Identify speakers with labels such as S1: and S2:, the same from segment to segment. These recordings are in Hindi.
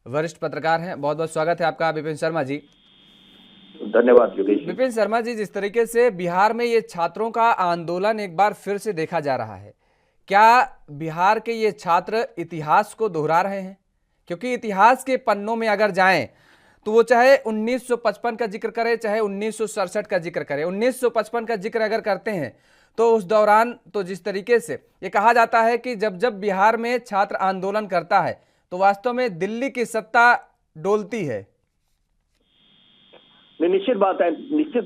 S1: वरिष्ठ पत्रकार हैं। बहुत बहुत स्वागत है आपका विपिन शर्मा जी।
S2: धन्यवाद योगेश जी।
S1: विपिन शर्मा जी, जिस तरीके से बिहार में ये छात्रों का आंदोलन एक बार फिर से देखा जा रहा है, क्या बिहार के ये छात्र इतिहास को दोहरा रहे हैं? क्योंकि इतिहास के पन्नों में अगर जाएं तो वो चाहे 1955 का जिक्र करें, चाहे 1967 का जिक्र करें, 1955 का जिक्र अगर करते हैं तो उस दौरान तो जिस तरीके से ये कहा जाता है कि जब जब बिहार में छात्र आंदोलन करता है तो वास्तव में दिल्ली की सत्ता डोलती है।
S2: निश्चित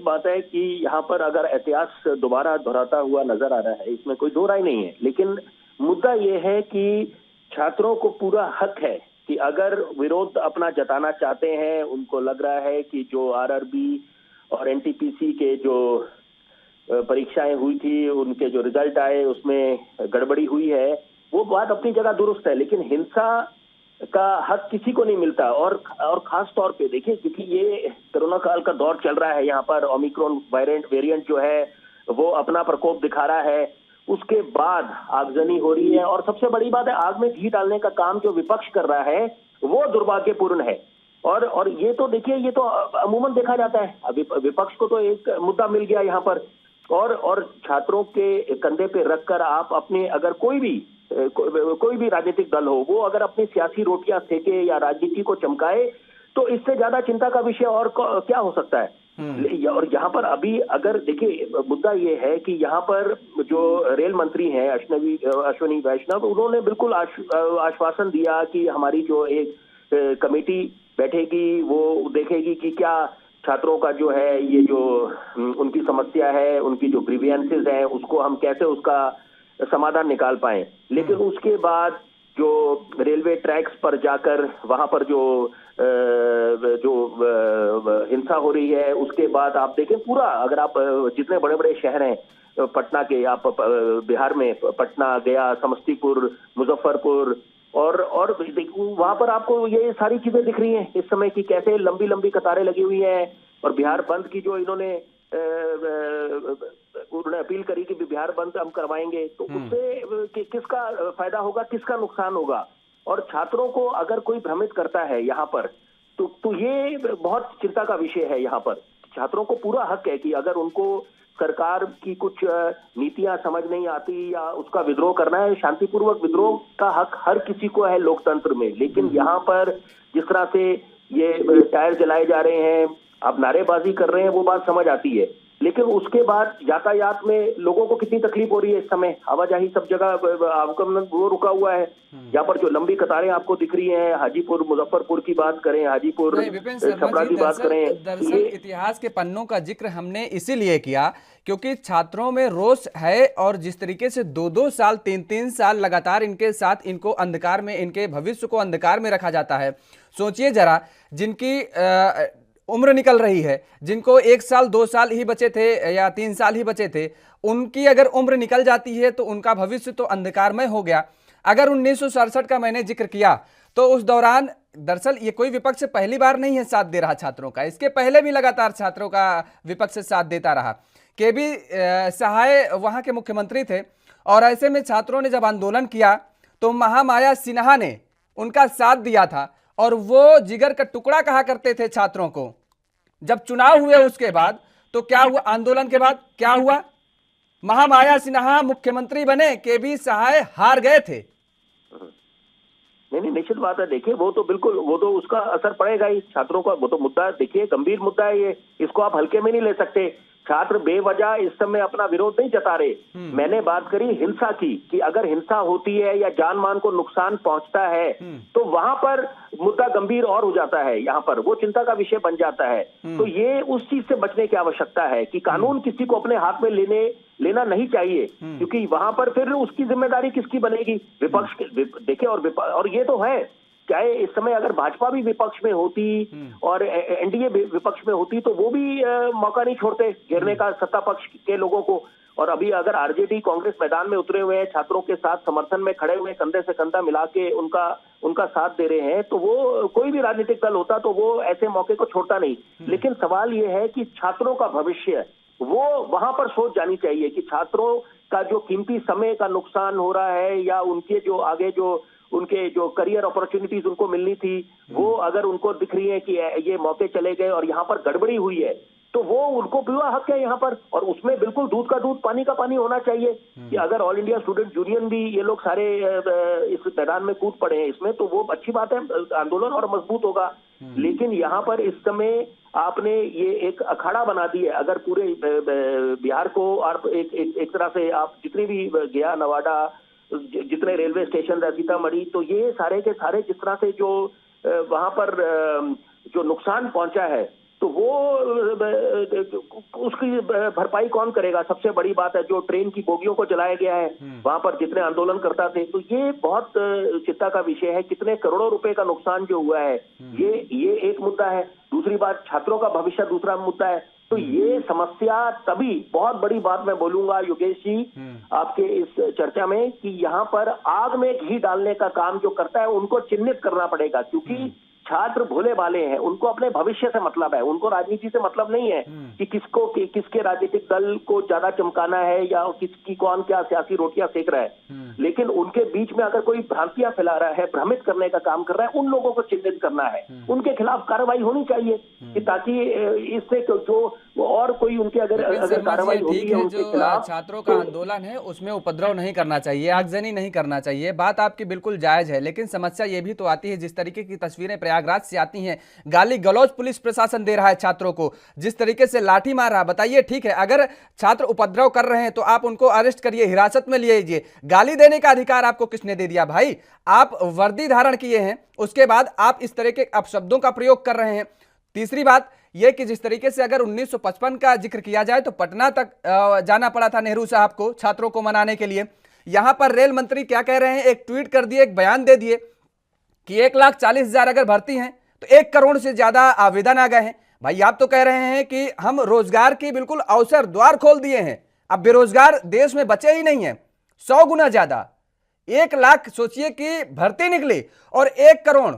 S2: बात है कि यहाँ पर अगर इतिहास दोबारा दोहराता हुआ नजर आ रहा है, इसमें कोई दो राय नहीं है। लेकिन मुद्दा ये है कि छात्रों को पूरा हक है कि अगर विरोध अपना जताना चाहते हैं, उनको लग रहा है कि जो आरआरबी और एनटीपीसी के जो परीक्षाएं हुई थी, उनके जो रिजल्ट आए उसमें गड़बड़ी हुई है, वो बात अपनी जगह दुरुस्त है। लेकिन हिंसा का हक किसी को नहीं मिलता। और खास तौर पे देखिए, क्योंकि ये कोरोना काल का दौर चल रहा है, यहाँ पर ओमिक्रॉन वेरिएंट जो है वो अपना प्रकोप दिखा रहा है। उसके बाद आगजनी हो रही है और सबसे बड़ी बात है, आग में घी डालने का काम जो विपक्ष कर रहा है वो दुर्भाग्यपूर्ण है। और ये तो देखिए, ये तो अमूमन देखा जाता है। विपक्ष को तो एक मुद्दा मिल गया यहाँ पर, और छात्रों के कंधे पे रखकर आप अपने, अगर कोई भी राजनीतिक दल हो, वो अगर अपनी सियासी रोटियां सेके या राजनीति को चमकाए, तो इससे ज्यादा चिंता का विषय और क्या हो सकता है। और यहाँ पर अभी अगर देखिए, मुद्दा ये है कि यहाँ पर जो रेल मंत्री हैं अश्विनी वैष्णव, उन्होंने बिल्कुल आश्वासन दिया कि हमारी जो एक कमेटी बैठेगी, वो देखेगी कि क्या छात्रों का जो है, ये जो उनकी समस्या है, उनकी जो ग्रीवियंसेस हैं, उसको हम कैसे उसका समाधान निकाल पाए। लेकिन उसके बाद जो रेलवे ट्रैक्स पर जाकर वहां पर जो हिंसा हो रही है, उसके बाद आप देखें पूरा, अगर आप जितने बड़े बड़े शहर हैं पटना के, आप बिहार में पटना, गया, समस्तीपुर, मुजफ्फरपुर, और वहां पर आपको ये सारी चीजें दिख रही हैं इस समय कि कैसे लंबी लंबी कतारें लगी हुई हैं। और बिहार बंद की जो इन्होंने अपील करी कि बिहार बंद हम करवाएंगे, तो उससे किसका फायदा होगा, किसका नुकसान होगा। और छात्रों को अगर कोई भ्रमित करता है यहाँ पर, तो ये बहुत चिंता का विषय है। यहाँ पर छात्रों को पूरा हक है कि अगर उनको सरकार की कुछ नीतियां समझ नहीं आती या उसका विद्रोह करना है, शांतिपूर्वक विद्रोह का हक हर किसी को है लोकतंत्र में। लेकिन यहाँ पर जिस तरह से ये टायर जलाए जा रहे हैं, आप नारेबाजी कर रहे हैं, वो बात समझ आती है। लेकिन उसके बाद यातायात में लोगों को कितनी तकलीफ हो रही है इस समय, आवाजाही सब जगह आवागमन वो रुका हुआ है। यहाँ पर जो लंबी कतारें आपको दिख रही हैं, हाजीपुर मुजफ्फरपुर की बात करें, हाजीपुर छपरा की बात करें,
S1: दरअसल इतिहास के पन्नों का जिक्र हमने इसीलिए किया क्योंकि छात्रों में रोष है। और जिस तरीके से 2-2 साल 3-3 साल लगातार इनके साथ, इनको अंधकार में, इनके भविष्य को अंधकार में रखा जाता है। सोचिए जरा, जिनकी उम्र निकल रही है, जिनको 1 साल 2 साल ही बचे थे या 3 साल ही बचे थे, उनकी अगर उम्र निकल जाती है तो उनका भविष्य तो अंधकारमय हो गया। अगर 1967 का मैंने जिक्र किया तो उस दौरान दरअसल ये कोई विपक्ष पहली बार नहीं है साथ दे रहा छात्रों का, इसके पहले भी लगातार छात्रों का विपक्ष साथ देता रहा। केबी सहाय वहां के मुख्यमंत्री थे और ऐसे में छात्रों ने जब आंदोलन किया तो महामाया सिन्हा ने उनका साथ दिया था और वो जिगर का टुकड़ा कहा करते थे छात्रों को। जब चुनाव हुए उसके बाद तो क्या हुआ, आंदोलन के बाद क्या हुआ, महामाया सिन्हा मुख्यमंत्री बने, केबी सहाय हार गए थे।
S2: नहीं, निश्चित बात है। देखिए, वो तो बिल्कुल, वो तो उसका असर पड़ेगा ही छात्रों का। वो तो मुद्दा देखिए गंभीर मुद्दा है ये, इसको आप हल्के में नहीं ले सकते। छात्र बेवजह इस समय अपना विरोध नहीं जता रहे। मैंने बात करी हिंसा की, कि अगर हिंसा होती है या जान मान को नुकसान पहुंचता है तो वहां पर मुद्दा गंभीर और हो जाता है, यहाँ पर वो चिंता का विषय बन जाता है। तो ये उस चीज से बचने की आवश्यकता है कि कानून किसी को अपने हाथ में लेना नहीं चाहिए, क्योंकि वहां पर फिर उसकी जिम्मेदारी किसकी बनेगी, विपक्ष देखिए। और ये तो है, चाहे इस समय अगर भाजपा भी विपक्ष में होती और एनडीए विपक्ष में होती तो वो भी मौका नहीं छोड़ते घेरने का सत्ता पक्ष के लोगों को। और अभी अगर आरजेडी कांग्रेस मैदान में उतरे हुए हैं, छात्रों के साथ समर्थन में खड़े हुए, कंधे से कंधा मिला के उनका साथ दे रहे हैं, तो वो कोई भी राजनीतिक दल होता तो वो ऐसे मौके को छोड़ता नहीं। लेकिन सवाल ये है कि छात्रों का भविष्य, वो वहां पर सोच जानी चाहिए कि छात्रों का जो कीमती समय का नुकसान हो रहा है या उनके जो आगे जो उनके जो करियर अपॉर्चुनिटीज उनको मिलनी थी, वो अगर उनको दिख रही है कि ये मौके चले गए और यहाँ पर गड़बड़ी हुई है, तो वो उनको पूरा हक है यहाँ पर। और उसमें बिल्कुल दूध का दूध पानी का पानी होना चाहिए कि अगर ऑल इंडिया स्टूडेंट यूनियन भी ये लोग सारे इस मैदान में कूद पड़े हैं इसमें, तो वो अच्छी बात है, आंदोलन और मजबूत होगा। लेकिन यहाँ पर इस समय आपने ये एक अखाड़ा बना दी है। अगर पूरे बिहार को आप एक तरह से आप जितनी भी गया, नवादा, जितने रेलवे स्टेशन है, सीतामढ़ी, तो ये सारे के सारे जिस तरह से जो वहां पर जो नुकसान पहुंचा है, तो वो उसकी भरपाई कौन करेगा? सबसे बड़ी बात है जो ट्रेन की बोगियों को जलाया गया है वहां पर जितने आंदोलन करता थे, तो ये बहुत चिंता का विषय है। कितने करोड़ों रुपए का नुकसान जो हुआ है, ये एक मुद्दा है। दूसरी बात, छात्रों का भविष्य दूसरा मुद्दा है। तो ये समस्या तभी, बहुत बड़ी बात मैं बोलूंगा योगेश जी आपके इस चर्चा में, कि यहाँ पर आग में घी डालने का काम जो करता है उनको चिन्हित करना पड़ेगा। क्योंकि छात्र भोले भाले हैं, उनको अपने भविष्य से मतलब है, उनको राजनीति से मतलब नहीं है कि किसके राजनीतिक दल को ज्यादा चमकाना है या किसकी कौन क्या सियासी रोटियां सेक रहा है। लेकिन उनके बीच में अगर कोई भ्रांतियां फैला रहा है, भ्रमित करने का काम कर रहा है, उन लोगों को चिन्हित करना है, उनके खिलाफ कार्रवाई होनी चाहिए कि ताकि इससे जो और कोई उनके अगर कार्रवाई होती है उनके खिलाफ,
S1: छात्रों का आंदोलन है उसमें उपद्रव नहीं करना चाहिए, आगजनी नहीं करना चाहिए, बात आपकी बिल्कुल जायज है। लेकिन समस्या ये भी तो आती है, जिस तरीके की तस्वीरें प्रयागराज से आती हैं, गाली गलौज पुलिस प्रशासन दे रहा है छात्रों को, जिस तरीके से लाठी मार रहा है। बताइए, ठीक है, अगर छात्र उपद्रव कर रहे हैं तो आप उनको अरेस्ट करिए, हिरासत में लीजिए, गाली देने का अधिकार आपको किसने दे दिया भाई? आप वर्दी धारण किए हैं, उसके बाद आप इस तरह के अपशब्दों का प्रयोग कर रहे हैं। तीसरी बात यह कि जिस तरीके से अगर 1955 का जिक्र किया जाए तो पटना तक जाना पड़ा था नेहरू साहब को छात्रों को मनाने के लिए। यहां पर रेल मंत्री क्या कह रहे हैं, एक ट्वीट कर दिए, एक बयान दे दिए कि 1,40,000 अगर भर्ती हैं तो 1 करोड़ से ज्यादा आवेदन आ गए हैं। भाई आप तो कह रहे हैं कि हम रोजगार की बिल्कुल अवसर द्वार खोल दिए हैं, अब बेरोजगार देश में बचे ही नहीं है, 100 गुना ज्यादा। 1 लाख सोचिए कि भर्ती निकली और 1 करोड़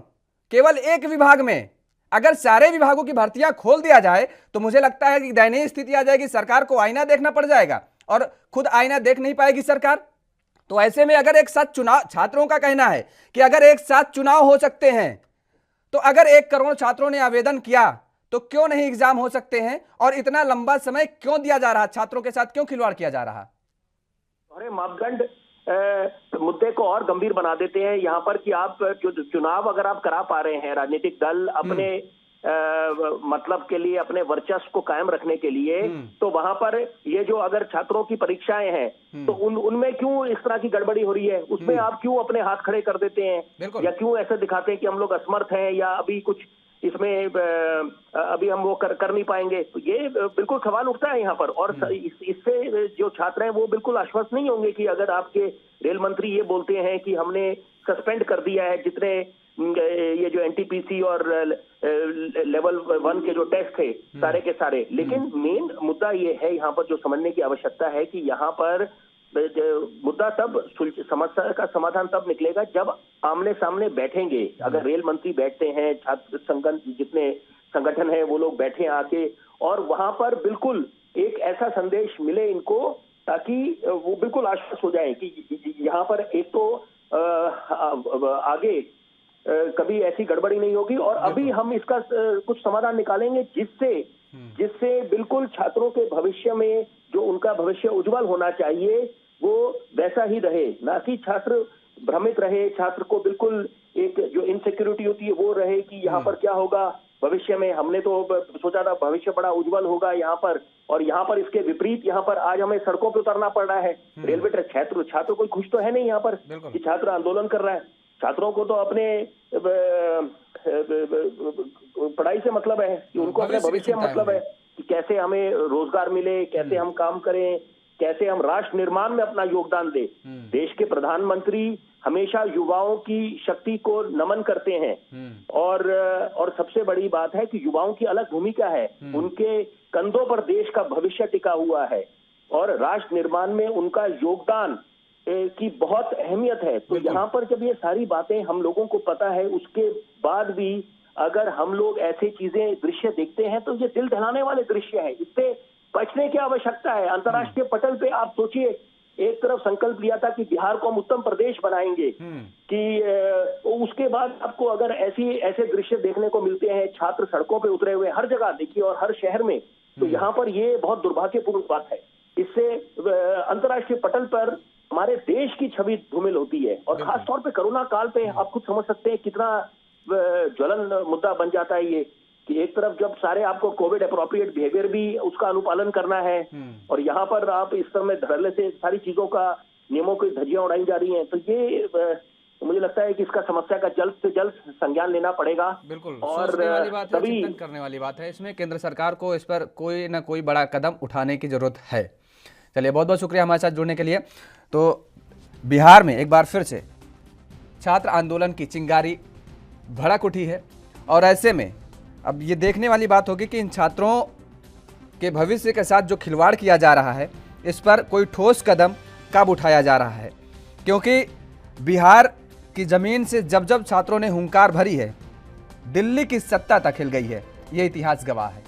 S1: केवल एक विभाग में। अगर सारे विभागों की भर्तियां खोल दिया जाए तो मुझे लगता है कि दयनीय स्थिति आ जाएगी, सरकार को आईना देखना पड़ जाएगा और खुद आईना देख नहीं पाएगी सरकार। तो ऐसे में अगर एक साथ चुनाव, छात्रों का कहना है कि अगर एक साथ चुनाव हो सकते हैं, तो अगर 1 करोड़ छात्रों ने आवेदन किया तो क्यों नहीं एग्जाम हो सकते हैं? और इतना लंबा समय क्यों दिया जा रहा, छात्रों के साथ क्यों खिलवाड़ किया जा रहा?
S2: अरे मापदंड मुद्दे को और गंभीर बना देते हैं यहाँ पर कि आप चुनाव अगर आप करा पा रहे हैं, राजनीतिक दल अपने मतलब के लिए, अपने वर्चस्व को कायम रखने के लिए, तो वहां पर ये जो अगर छात्रों की परीक्षाएं हैं तो उनमें क्यों इस तरह की गड़बड़ी हो रही है? उसमें आप क्यों अपने हाथ खड़े कर देते हैं, या क्यों ऐसे दिखाते हैं कि हम लोग असमर्थ हैं या अभी कुछ इसमें अभी हम वो कर नहीं पाएंगे? तो ये बिल्कुल सवाल उठता है यहाँ पर। और इससे जो छात्र हैं वो बिल्कुल आश्वस्त नहीं होंगे कि अगर आपके रेल मंत्री ये बोलते हैं कि हमने सस्पेंड कर दिया है जितने ये जो एनटीपीसी और लेवल 1 के जो टेस्ट थे सारे के सारे। लेकिन मेन मुद्दा ये है यहाँ पर जो समझने की आवश्यकता है कि यहाँ पर मुद्दा तब, समस्या का समाधान तब निकलेगा जब आमने सामने बैठेंगे। अगर रेल मंत्री बैठते हैं, छात्र संगठन जितने संगठन है वो लोग बैठे आके, और वहां पर बिल्कुल एक ऐसा संदेश मिले इनको ताकि वो बिल्कुल आश्वस्त हो जाए कि यहाँ पर एक तो आगे कभी ऐसी गड़बड़ी नहीं होगी, और अभी हम इसका कुछ समाधान निकालेंगे जिससे बिल्कुल छात्रों के भविष्य में जो उनका भविष्य उज्जवल होना चाहिए वो वैसा ही रहे, ना कि छात्र भ्रमित रहे, छात्र को बिल्कुल एक जो इनसिक्योरिटी होती है वो रहे कि यहाँ पर क्या होगा भविष्य में। हमने तो सोचा था भविष्य बड़ा उज्जवल होगा यहाँ पर, और यहाँ पर इसके विपरीत यहाँ पर आज हमें सड़कों पर उतरना पड़ रहा है। रेलवे ट्रैक, छात्र कोई खुश तो है नहीं यहाँ पर कि छात्र आंदोलन कर रहा है। छात्रों को तो अपने पढ़ाई से मतलब है कि उनको अपने भविष्य से मतलब है कि कैसे हमें रोजगार मिले, कैसे हम काम करें, कैसे हम राष्ट्र निर्माण में अपना योगदान दें। देश के प्रधानमंत्री हमेशा युवाओं की शक्ति को नमन करते हैं, और सबसे बड़ी बात है कि युवाओं की अलग भूमिका है, उनके कंधों पर देश का भविष्य टिका हुआ है और राष्ट्र निर्माण में उनका योगदान की बहुत अहमियत है। तो यहाँ पर जब ये सारी बातें हम लोगों को पता है, उसके बाद भी अगर हम लोग ऐसे चीजें, दृश्य देखते हैं तो ये दिल दहलाने वाले दृश्य है। इससे बचने की आवश्यकता है। अंतर्राष्ट्रीय पटल पे आप सोचिए एक तरफ संकल्प लिया था कि बिहार को हम उत्तम प्रदेश बनाएंगे, कि उसके बाद आपको अगर ऐसे दृश्य देखने को मिलते हैं, छात्र सड़कों पे उतरे हुए हर जगह देखिए और हर शहर में, तो यहाँ पर ये बहुत दुर्भाग्यपूर्ण बात है। इससे अंतर्राष्ट्रीय पटल पर हमारे देश की छवि धूमिल होती है, और खासतौर पे कोरोना काल पे आप खुद समझ सकते हैं कितना ज्वलन मुद्दा बन जाता है ये, कि एक तरफ जब सारे आपको कोविड अप्रोप्रिएट बिहेवियर भी उसका अनुपालन करना है, और यहाँ पर आप इस तरह में धड़ल्ले से सारी चीजों का नियमों की धज्जियां उड़ाई जा रही हैं, तो ये मुझे लगता है कि इसका समस्या का जल्द से जल्द संज्ञान लेना पड़ेगा।
S1: बिल्कुल,
S2: और
S1: सोचने वाली बात है,
S2: सभी
S1: चिंतन करने वाली बात है। इसमें केंद्र सरकार को इस पर कोई ना कोई बड़ा कदम उठाने की जरूरत है। चलिए, बहुत बहुत शुक्रिया हमारे साथ जुड़ने के लिए। तो बिहार में एक बार फिर से छात्र आंदोलन की चिंगारी भड़क उठी है, और ऐसे में अब ये देखने वाली बात होगी कि इन छात्रों के भविष्य के साथ जो खिलवाड़ किया जा रहा है, इस पर कोई ठोस कदम कब उठाया जा रहा है, क्योंकि बिहार की ज़मीन से जब जब छात्रों ने हुंकार भरी है, दिल्ली की सत्ता तक हिल गई है, ये इतिहास गवाह है।